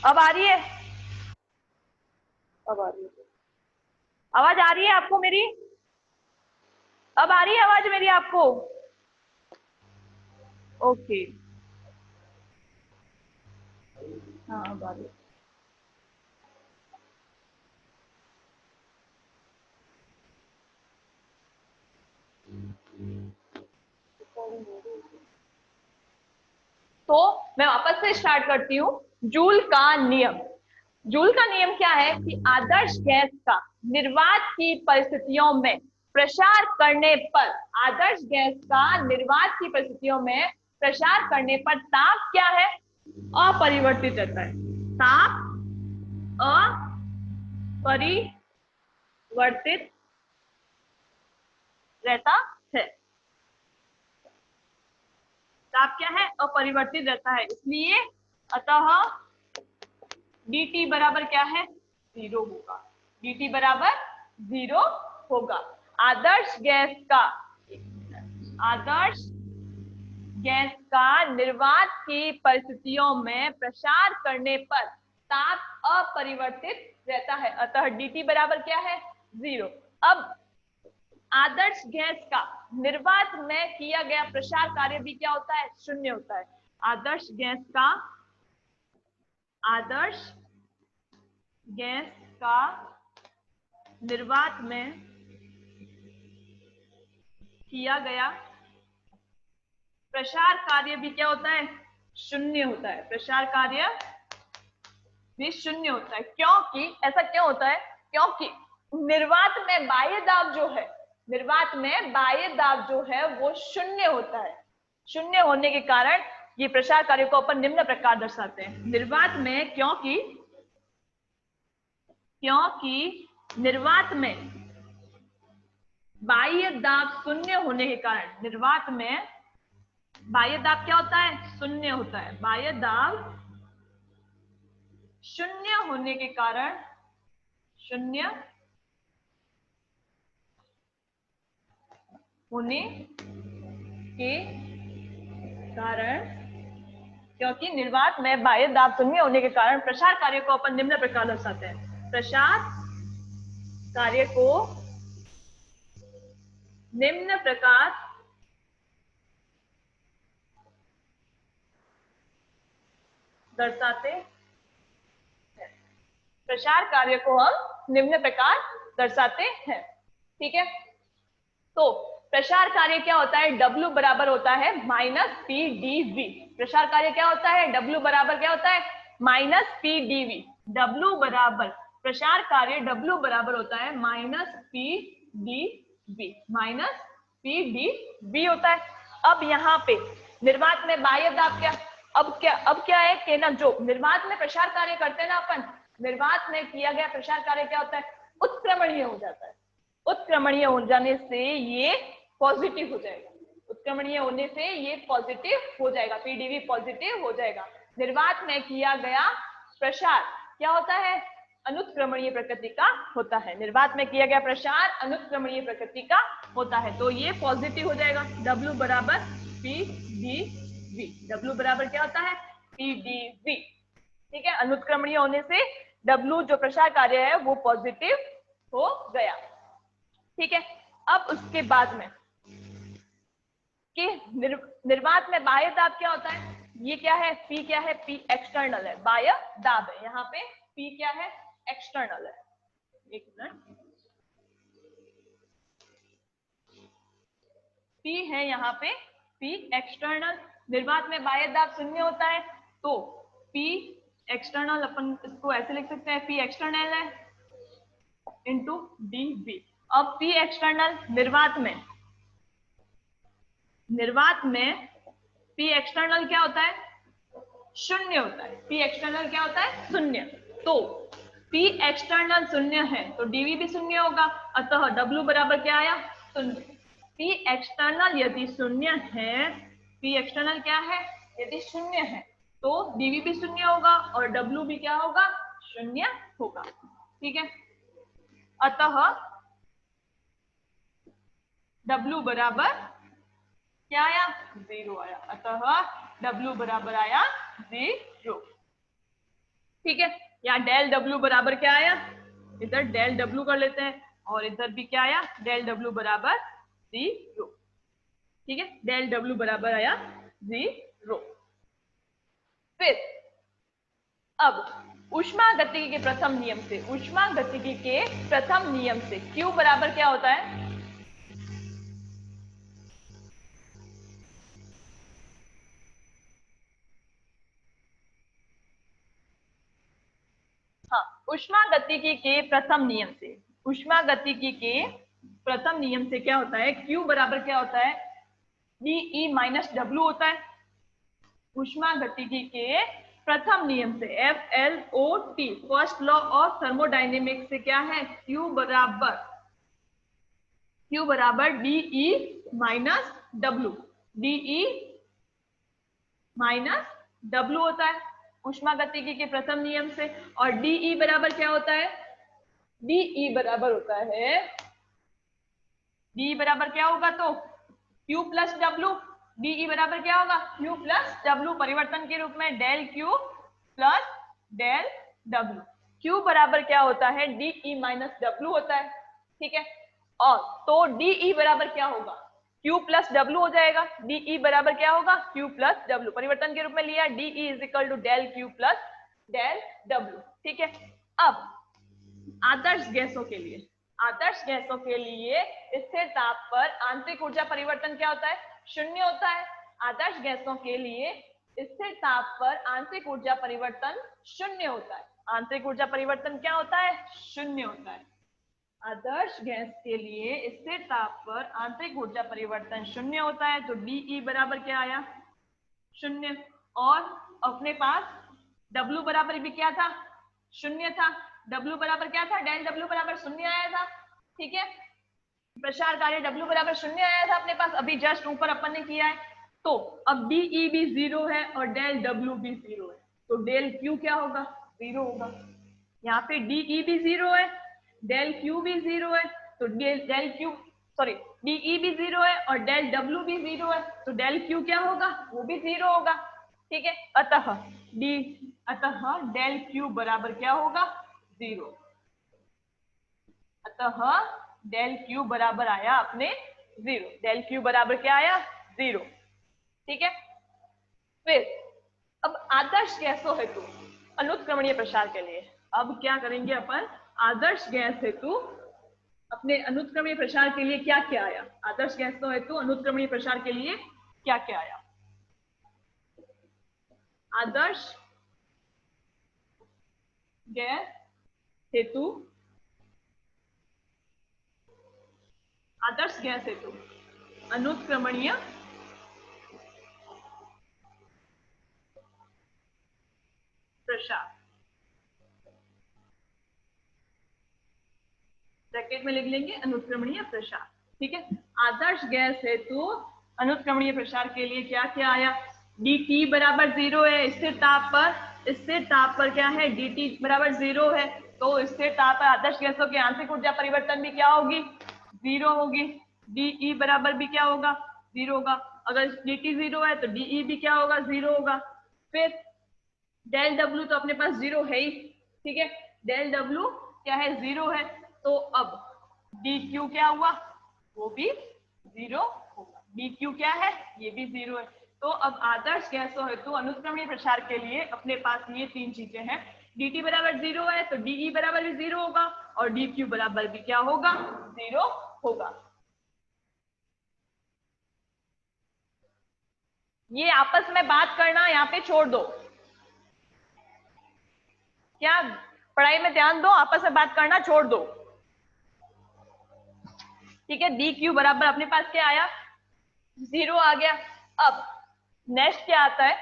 अब आ रही है? अब आ रही है। आवाज आ रही है आपको मेरी? अब आ रही है आवाज मेरी आपको? ओके। हाँ अब आ रही है। तो मैं वापस से स्टार्ट करती हूँ। जूल का नियम। जूल का नियम क्या है कि आदर्श गैस का निर्वात की परिस्थितियों में प्रसार करने पर, आदर्श गैस का निर्वात की परिस्थितियों में प्रसार करने पर ताप क्या है? अपरिवर्तित रहता है। ताप अपरिवर्तित रहता है। ताप क्या है? अपरिवर्तित रहता है। इसलिए अतः dt बराबर क्या है? 0 होगा। dt बराबर 0 होगा। आदर्श गैस का, आदर्श गैस का निर्वात की परिस्थितियों में प्रसार करने पर ताप अपरिवर्तित रहता है। अतः dt बराबर क्या है? 0। अब आदर्श गैस का निर्वात में किया गया प्रसार कार्य भी क्या होता है? शून्य होता है। आदर्श गैस का, आदर्श गैस का निर्वात में किया गया प्रसार कार्य भी क्या होता है? शून्य होता है। प्रसार कार्य भी शून्य होता है। क्योंकि ऐसा क्यों होता है? क्योंकि निर्वात में बाह्य दाब जो है, निर्वात में बाह्य दाब जो है वो शून्य होता है। शून्य होने के कारण ये प्रसार कार्य को अपन निम्न प्रकार दर्शाते हैं। निर्वात में क्योंकि निर्वात में बाह्य दाब शून्य होने के कारण, निर्वात में बाह्य दाब क्या होता है? शून्य होता है। बाह्य दाब शून्य होने के कारण, शून्य होने के कारण, क्योंकि निर्वात में बाह्य दाब शून्य होने के कारण प्रसार कार्य को अपन निम्न प्रकार दर्शाते हैं। प्रसार कार्य को निम्न प्रकार दर्शाते हैं। प्रसार कार्य को हम निम्न प्रकार दर्शाते हैं। ठीक है। तो प्रसार कार्य क्या होता है? W बराबर होता है -PdV। प्रसार कार्य क्या होता है? W बराबर क्या होता है? -PdV। W बराबर, प्रसार कार्य W बराबर होता है -PdV, -PdV होता है। अब यहाँ पे निर्वात में बाह्य दाब क्या, अब क्या है कि ना, जो निर्वात में प्रसार कार्य करते हैं ना अपन, निर्वात में किया गया प्रसार कार्य क्या होता है? उत्क्रमणीय हो जाता है। उत्क्रमणीय हो जाने से ये पॉजिटिव हो जाएगा। उत्क्रमणीय होने से ये पॉजिटिव हो जाएगा। पीडीवी पॉजिटिव हो जाएगा। निर्वात में किया गया प्रसार क्या होता है? अनुत्क्रमणीय प्रकृति का होता है। निर्वात में किया गया प्रसार अनुत्क्रमणीय प्रकृति का होता है, तो ये पॉजिटिव हो जाएगा। W बराबर PdV। W बराबर क्या होता है? PdV। ठीक है। अनुत्क्रमणीय होने से W जो प्रसार कार्य है वो पॉजिटिव हो गया। ठीक है। अब उसके बाद में कि निर्वात में बाह्य दाब क्या होता है? ये क्या है? P क्या है? P एक्सटर्नल है, बाह्य दाब है। यहाँ पे P क्या है? एक्सटर्नल है। एक मिनट, P है यहाँ पे, P एक्सटर्नल। निर्वात में बाह्य दाब शून्य होता है, तो P एक्सटर्नल, अपन इसको ऐसे लिख सकते हैं, P एक्सटर्नल है इंटू DV। अब P एक्सटर्नल निर्वात में P एक्सटर्नल क्या होता है? शून्य होता है। P एक्सटर्नल क्या होता है? शून्य। तो P एक्सटर्नल शून्य है तो डीवी भी शून्य होगा। अतः W बराबर क्या आया? शून्य। P एक्सटर्नल यदि शून्य है, P एक्सटर्नल क्या है? यदि शून्य है तो डीवी भी शून्य होगा और W भी क्या होगा? शून्य होगा। ठीक है। अतः W बराबर क्या आया? 0 आया। अतः W बराबर आया 0। ठीक है, यहाँ डेल डब्ल्यू बराबर क्या आया, इधर डेल डब्ल्यू कर लेते हैं और इधर भी क्या आया, डेल डब्ल्यू बराबर 0। ठीक है, डेल डब्ल्यू बराबर आया 0। फिर अब ऊष्मागतिकी के प्रथम नियम से, ऊष्मागतिकी के प्रथम नियम से Q बराबर क्या होता है, हाँ, ऊष्मागतिकी के प्रथम नियम से, ऊष्मागतिकी के प्रथम नियम से क्या होता है, Q बराबर क्या होता है, dE माइनस डब्ल्यू होता है। ऊष्मागतिकी के प्रथम नियम से FLOT, first law of thermodynamics से क्या है, Q बराबर dE minus W, dE minus W होता है ऊष्मागतिकी के प्रथम नियम से। और dE बराबर क्या होता है, dE बराबर होता है, dE बराबर क्या होगा, तो Q प्लस डब्ल्यू, dE बराबर क्या होगा, Q प्लस डब्ल्यू, परिवर्तन के रूप में del Q plus del W. Q बराबर क्या होता है, dE माइनस डब्ल्यू होता है। ठीक है, और तो dE बराबर क्या होगा, Q प्लस डब्ल्यू हो जाएगा, dE बराबर क्या होगा, Q प्लस डब्ल्यू, परिवर्तन के रूप में लिया, dE is equal to del Q plus del W. ठीक है, अब आदर्श गैसों के लिए, आदर्श गैसों के लिए स्थिर ताप पर आंतरिक ऊर्जा परिवर्तन क्या होता है, शून्य होता है। आदर्श गैसों के लिए स्थिर ताप पर आंतरिक ऊर्जा परिवर्तन शून्य होता है। आंतरिक ऊर्जा परिवर्तन क्या होता है, शून्य होता है। आदर्श गैस के लिए स्थिर ताप पर आंतरिक ऊर्जा परिवर्तन शून्य होता है। तो dE बराबर क्या आया, शून्य। और अपने पास W बराबर भी क्या था, शून्य था। W बराबर क्या था, डेल W बराबर शून्य आया था। ठीक है, प्रसार कार्य W बराबर शून्य आया था अपने पास, अभी जस्ट ऊपर अपन ने किया है। तो अब dE भी 0 है और डेल W भी 0 है, तो डेल Q क्या होगा, 0 होगा। यहाँ पे dE भी 0 है, डेल Q भी 0 है, तो डेल Q सॉरी dE भी 0 है और डेल W भी 0 है, तो डेल Q क्या होगा, वो भी 0 होगा। ठीक है, अतः डेल Q बराबर क्या होगा, 0। अतः डेल Q बराबर आया अपने 0, डेल Q बराबर क्या आया, 0। ठीक है, फिर अब आदर्श गैसों हेतु अनुत्क्रमणीय प्रसार के लिए अब क्या करेंगे अपन, आदर्श गैस हेतु अपने अनुत्क्रमणीय प्रसार के लिए क्या क्या आया, आदर्श गैसों हेतु अनुत्क्रमणीय प्रसार के लिए क्या क्या आया। आदर्श गैस हेतु, आदर्श गैस हेतु अनुत्क्रमणीय प्रसार, ब्रैकेट में लिख लेंगे अनुत्क्रमणीय प्रसार। ठीक है, आदर्श गैस हेतु अनुत्क्रमणीय प्रसार के लिए क्या क्या आया, dt बराबर 0 है, स्थिर ताप पर, स्थिर ताप पर क्या है, dt बराबर 0 है, तो स्थिर ताप पर आदर्श गैसों की आंतरिक ऊर्जा परिवर्तन भी क्या होगी, 0 होगी। dE बराबर भी क्या होगा, 0 होगा। अगर dt 0 है तो dE भी क्या होगा, 0 होगा। फिर डेल W तो अपने पास 0 है ही। ठीक है, डेल W क्या है, 0 है, तो अब dQ क्या हुआ, वो भी 0 होगा। dQ क्या है, ये भी 0 है। तो अब आदर्श गैसों हेतु अनुत्क्रमणीय प्रसार के लिए अपने पास ये तीन चीजें हैं, dt बराबर 0 है तो dE बराबर भी 0 होगा और dQ बराबर भी क्या होगा, 0 होगा। ये आपस में बात करना यहाँ पे छोड़ दो, क्या पढ़ाई में ध्यान दो, आपस में बात करना छोड़ दो। ठीक है, dQ बराबर अपने पास क्या आया, 0 आ गया। अब नेक्स्ट क्या आता है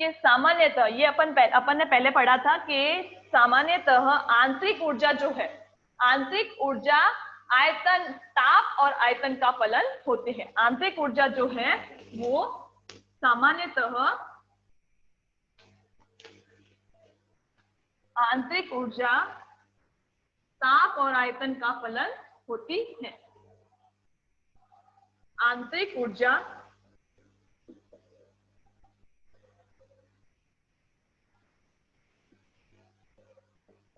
कि सामान्यतः, ये अपन ने पहले पढ़ा था कि सामान्यतः आंतरिक ऊर्जा जो है, आंतरिक ऊर्जा आयतन, ताप और आयतन का फलन होते हैं। आंतरिक ऊर्जा जो है वो सामान्यतः आंतरिक ऊर्जा ताप और आयतन का फलन होती है। आंतरिक ऊर्जा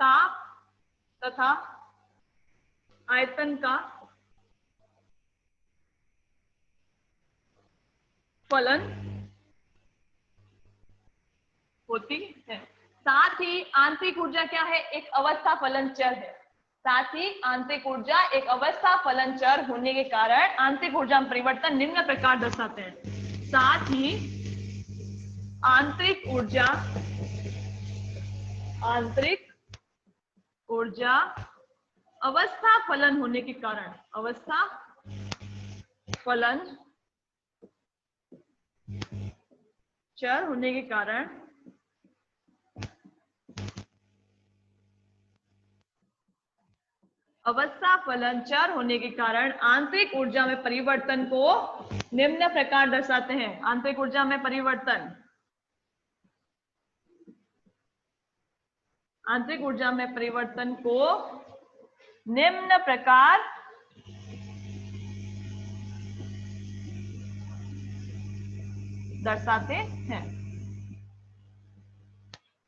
ताप तथा आयतन का फलन होती है। साथ ही आंतरिक ऊर्जा क्या है? एक अवस्था फलन चर है। साथ ही आंतरिक ऊर्जा एक अवस्था फलन चर होने के कारण आंतरिक ऊर्जा में परिवर्तन निम्न प्रकार दर्शाते हैं। साथ ही आंतरिक ऊर्जा अवस्था फलन होने के कारण, अवस्था फलन चर होने के कारण अवस्था फलन चर होने के कारण आंतरिक ऊर्जा में परिवर्तन को निम्न प्रकार दर्शाते हैं। आंतरिक ऊर्जा में परिवर्तन, आंतरिक ऊर्जा में परिवर्तन को निम्न प्रकार दर्शाते हैं।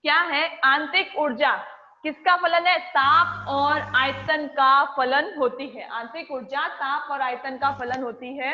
क्या है? आंतरिक ऊर्जा किसका फलन है? ताप और आयतन का फलन होती है। आंतरिक ऊर्जा ताप और आयतन का फलन होती है।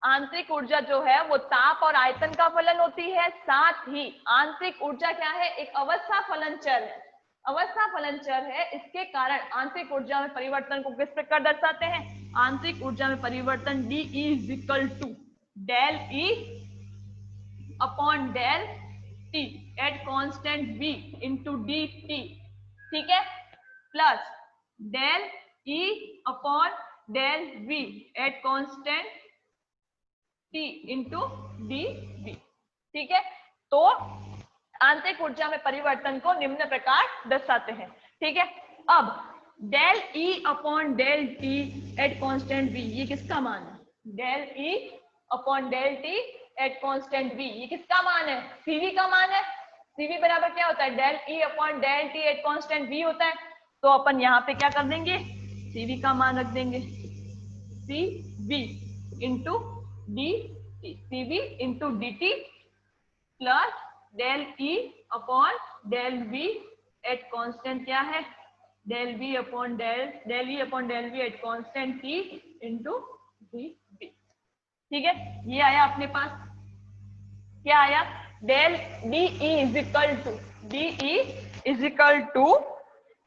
आंतरिक ऊर्जा जो है वो ताप और आयतन का फलन होती है। साथ ही आंतरिक ऊर्जा क्या है? एक अवस्था फलन चर है। अवस्था फलन चर है, इसके कारण आंतरिक ऊर्जा में परिवर्तन को किस प्रकार दर्शाते हैं? आंतरिक ऊर्जा में परिवर्तन D is equal to del E upon del T at constant v into D T, ठीक है, plus del E upon del v at constant t into D V, ठीक है। तो आंतरिक ऊर्जा में परिवर्तन को निम्न प्रकार दर्शाते हैं, ठीक है। अब del E upon del T at constant v, ये किसका मान है? Del E upon del T at constant v, ये किसका मान है? सीवी का मान है। सीवी बराबर क्या होता है? Del E upon del T at constant v होता है। तो अपन यहाँ पे क्या कर देंगे? सीवी का मान रख देंगे, C V into D T, CV into D T plus del E upon del V at constant क्या है? Del V upon del E upon del V at constant T into D V, ठीक है। ये आया अपने पास, क्या आया? Del D E is equal to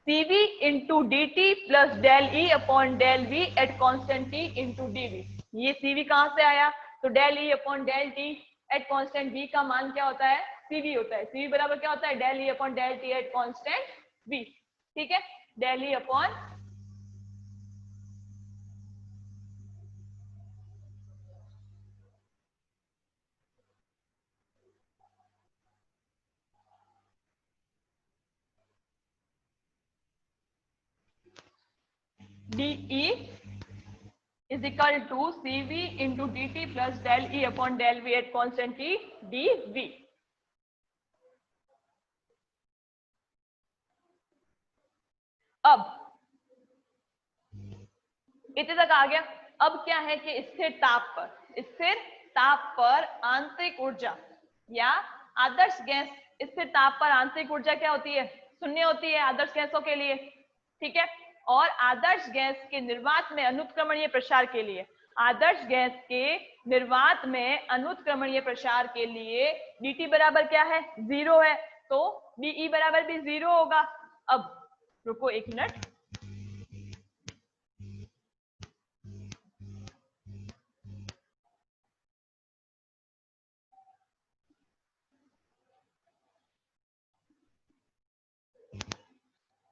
CV into D T plus del E upon del V at constant T into D V. ये CV कहां से आया? तो del E upon del T at constant v का मान क्या होता है? सीवी होता है। सीवी बराबर क्या होता है? Del E upon del T at constant v, ठीक है। Del E upon D E is equal to CV into D T plus del E upon del V at constant T D V. अब इतने तक आ गया। अब क्या है कि स्थिर ताप पर आंतरिक ऊर्जा या आदर्श गैस, स्थिर ताप पर आंतरिक ऊर्जा क्या होती है? शून्य होती है आदर्श गैसों के लिए, ठीक है। और आदर्श गैस के निर्वात में अनुत्क्रमणीय प्रसार के लिए, आदर्श गैस के निर्वात में अनुत्क्रमणीय प्रसार के लिए dt बराबर क्या है? 0 है, तो dE बराबर भी 0 होगा। अब रुको एक मिनट,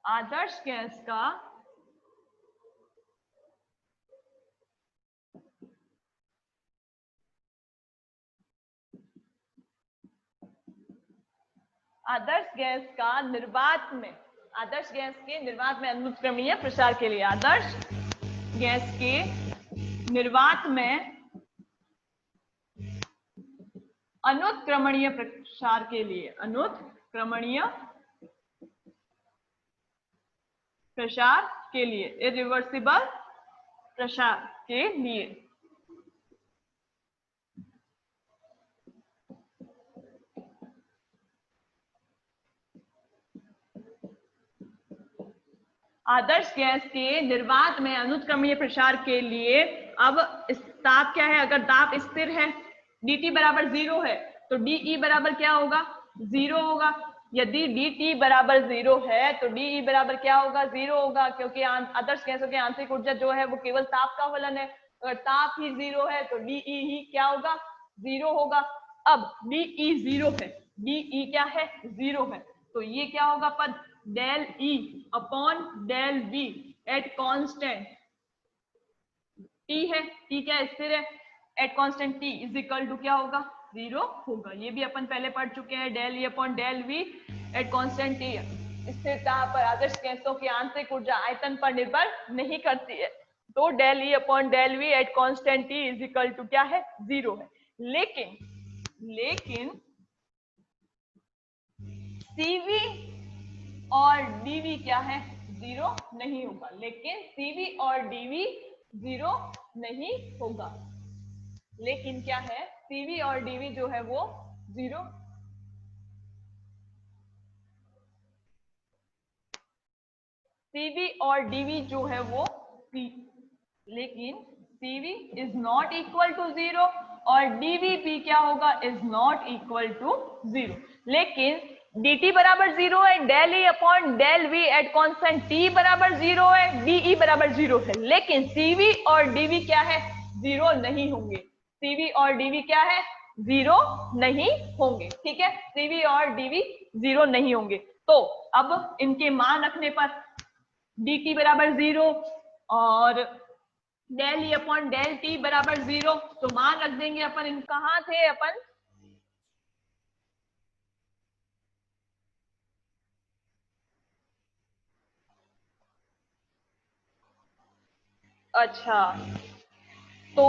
आदर्श गैस का निर्वात में, आदर्श गैस के निर्वात में अनुत्क्रमणीय प्रसार के लिए, आदर्श गैस के निर्वात में अनुत्क्रमणीय प्रसार के लिए, अनुत्क्रमणीय प्रसार के लिए, इरिवर्सिबल प्रसार के लिए, आदर्श गैस के निर्वात में अनुत्क्रमणीय प्रसार के लिए अब ताप क्या है, अगर ताप स्थिर है dt बराबर 0 है तो de बराबर क्या होगा, 0 होगा। यदि dt बराबर 0 है तो de बराबर क्या होगा, 0 होगा, क्योंकि आदर्श गैसों की आंतरिक ऊर्जा जो है वो केवल ताप का फलन है। अगर ताप ही 0 है तो de ही क्या होगा, 0 होगा। अब de 0 है, de क्या है, 0 है, तो ये क्या होगा पद, del E upon del V at constant T है, T क्या स्थिर है, at constant T is equal to क्या होगा, 0 होगा। ये भी अपन पहले पढ़ चुके हैं, del E upon del V at constant T। स्थिरता पर आदर्श गैसों की आंतरिक ऊर्जा आयतन पर निर्भर नहीं करती है, तो del E upon del V at constant T is equal to क्या है, 0 है। लेकिन CV और dV क्या है, 0 नहीं होगा। लेकिन CV और dV 0 नहीं होगा। लेकिन क्या है, CV और dV जो है वो 0, CV और dV जो है वो लेकिन CV is not equal to 0 और dV भी क्या होगा, इज नॉट इक्वल टू 0। लेकिन dt बराबर 0 है, del E upon del V at constant T बराबर 0 है, de बराबर 0 है। लेकिन CV और dV क्या है, 0 नहीं होंगे। CV और dV क्या है, 0 नहीं होंगे। ठीक है, CV और dV 0 नहीं होंगे। तो अब इनके मान रखने पर dt बराबर 0 और del E upon del T बराबर 0, तो मान रख देंगे अपन। इन कहाँ थे अपन, अच्छा तो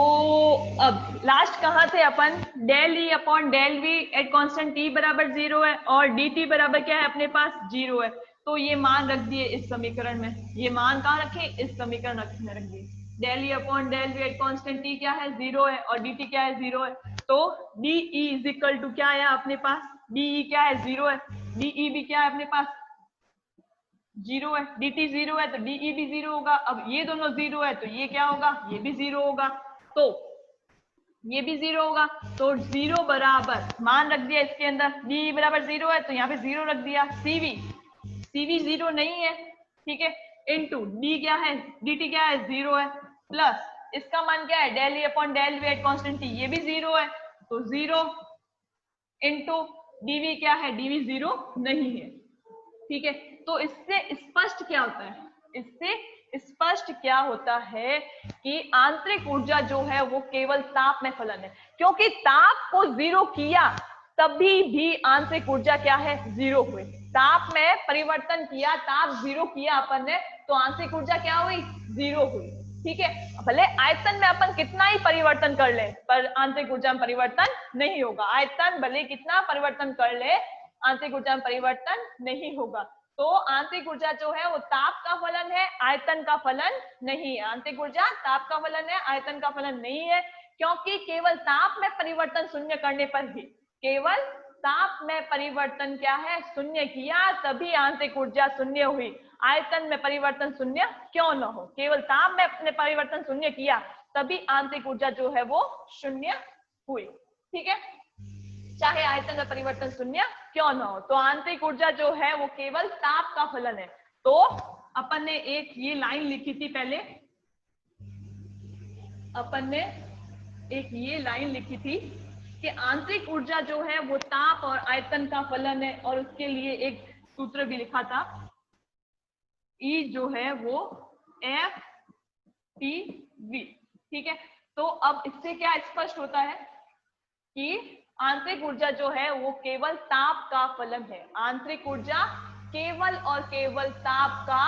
अब लास्ट कहाँ थे अपन, del E upon del V at constant T बराबर 0 है और dt बराबर क्या है अपने पास, 0 है। तो ये मान रख दिए इस समीकरण में, ये मान कहाँ रखे, इस समीकरण में रख दिए। Del E upon del V at constant T क्या है, 0 है और dt क्या है, 0 है। तो de इज इक्वल टू क्या है अपने पास, de क्या है, 0 है, de भी क्या है अपने पास, 0 है, dt 0 है तो de भी 0 होगा। अब ये दोनों 0 है तो ये क्या होगा, ये भी 0 होगा, तो ये भी 0 होगा। तो 0 बराबर मान रख दिया इसके अंदर, de बराबर 0 है तो यहाँ पे 0 रख दिया। CV 0 नहीं है, ठीक है, इनटू d क्या है, dt क्या है, 0 है, प्लस इसका मान क्या है, del E upon del V at constant T, ये भी 0 है, तो 0 इनटू dv क्या है, dv 0 नहीं है। ठीक है, तो इससे स्पष्ट क्या होता है, इससे स्पष्ट क्या होता है कि आंतरिक ऊर्जा जो है वो केवल ताप में फलन है, क्योंकि ताप को 0 किया तभी भी आंतरिक ऊर्जा क्या है, 0 हुई। ताप में परिवर्तन किया, ताप 0 किया अपन ने, तो आंतरिक ऊर्जा क्या हुई, 0 हुई। ठीक है, भले आयतन में अपन कितना ही परिवर्तन कर ले पर आंतरिक ऊर्जा में परिवर्तन नहीं होगा। आयतन भले कितना परिवर्तन कर ले, आंतरिक ऊर्जा में परिवर्तन नहीं होगा। तो आंतरिक ऊर्जा जो है वो ताप का फलन है, आयतन का फलन नहीं है। आंतरिक ऊर्जा ताप का फलन है, आयतन का फलन नहीं है, क्योंकि केवल ताप में परिवर्तन शून्य करने पर ही, केवल ताप में परिवर्तन क्या है, शून्य किया तभी आंतरिक ऊर्जा शून्य हुई। आयतन में परिवर्तन शून्य क्यों न हो, केवल ताप में अपने परिवर्तन शून्य किया तभी आंतरिक ऊर्जा जो है वो शून्य हुई। ठीक है, चाहे आयतन में परिवर्तन शून्य क्यों न हो। तो आंतरिक ऊर्जा जो है वो केवल ताप का फलन है। तो अपन ने एक ये लाइन लिखी थी पहले, अपन ने एक ये लाइन लिखी थी कि आंतरिक ऊर्जा जो है वो ताप और आयतन का फलन है, और उसके लिए एक सूत्र भी लिखा था, E जो है वो FTV। ठीक है, तो अब इससे क्या स्पष्ट होता है कि आंतरिक ऊर्जा जो है वो केवल ताप का फलन है। आंतरिक ऊर्जा केवल और केवल ताप का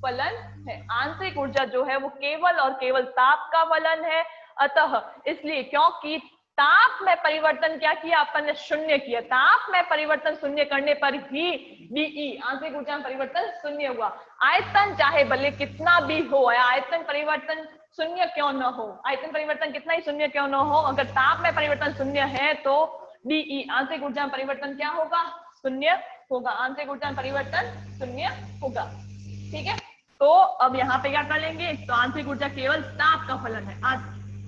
फलन है। आंतरिक ऊर्जा जो है वो केवल और केवल ताप का फलन है। अतः इसलिए क्योंकि ताप में परिवर्तन क्या किया अपन ने, शून्य किया, ताप में परिवर्तन शून्य करने पर ही de आंतरिक ऊर्जा में परिवर्तन शून्य हुआ। आयतन चाहे भले कितना भी हो, आयतन परिवर्तन शून्य क्यों न हो, आयतन परिवर्तन कितना ही शून्य क्यों न हो, अगर ताप में परिवर्तन शून्य है तो de आंतरिक ऊर्जा में परिवर्तन क्या होगा, शून्य होगा। आंतरिक ऊर्जा में परिवर्तन शून्य होगा। ठीक है, तो अब यहाँ पे क्या कर लेंगे, तो आंतरिक ऊर्जा केवल ताप का फलन है,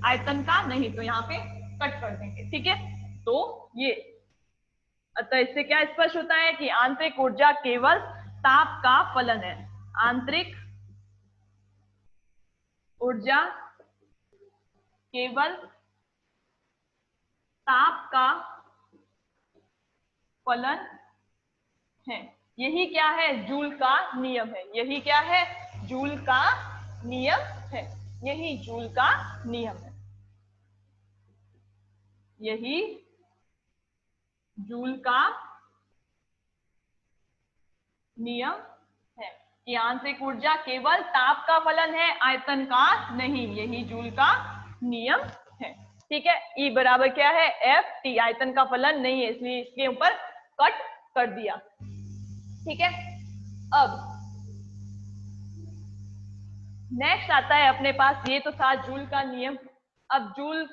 आयतन का नहीं, तो यहाँ पे कट कर देंगे। ठीक है, तो ये अतः इससे क्या स्पष्ट होता है कि आंतरिक ऊर्जा केवल ताप का फलन है। आंतरिक ऊर्जा केवल ताप का फलन है। यही क्या है, जूल का नियम है। यही क्या है, जूल का नियम है। यही जूल का नियम है। यही जूल का नियम है कि आंतरिक ऊर्जा केवल ताप का फलन है, आयतन का नहीं। यही जूल का नियम है। ठीक है, E बराबर क्या है, एफ टी, आयतन का फलन नहीं है, इसलिए इसके ऊपर कट कर दिया। ठीक है, अब नेक्स्ट आता है अपने पास, ये तो था जूल का नियम। अब जूल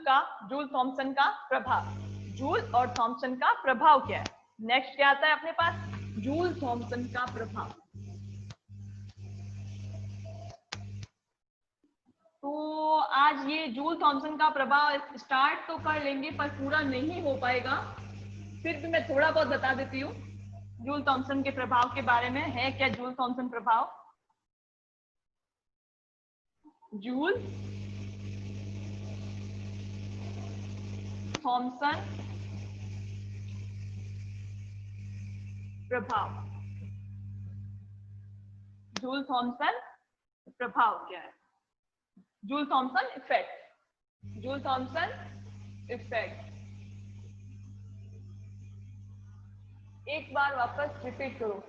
थॉमसन का प्रभाव। जूल और थॉमसन का प्रभाव क्या है, नेक्स्ट क्या आता है अपने पास, जूल थॉमसन का प्रभाव। तो आज ये जूल थॉमसन का प्रभाव स्टार्ट तो कर लेंगे पर पूरा नहीं हो पाएगा, फिर भी मैं थोड़ा बहुत बता देती हूँ जूल थॉमसन के प्रभाव के बारे में। है क्या जूल थॉमसन प्रभाव, जूल थॉमसन प्रभाव। जूल थॉमसन प्रभाव क्या है, Joule Thomson effect. Joule Thomson effect एक बार वापस रिपीट करो,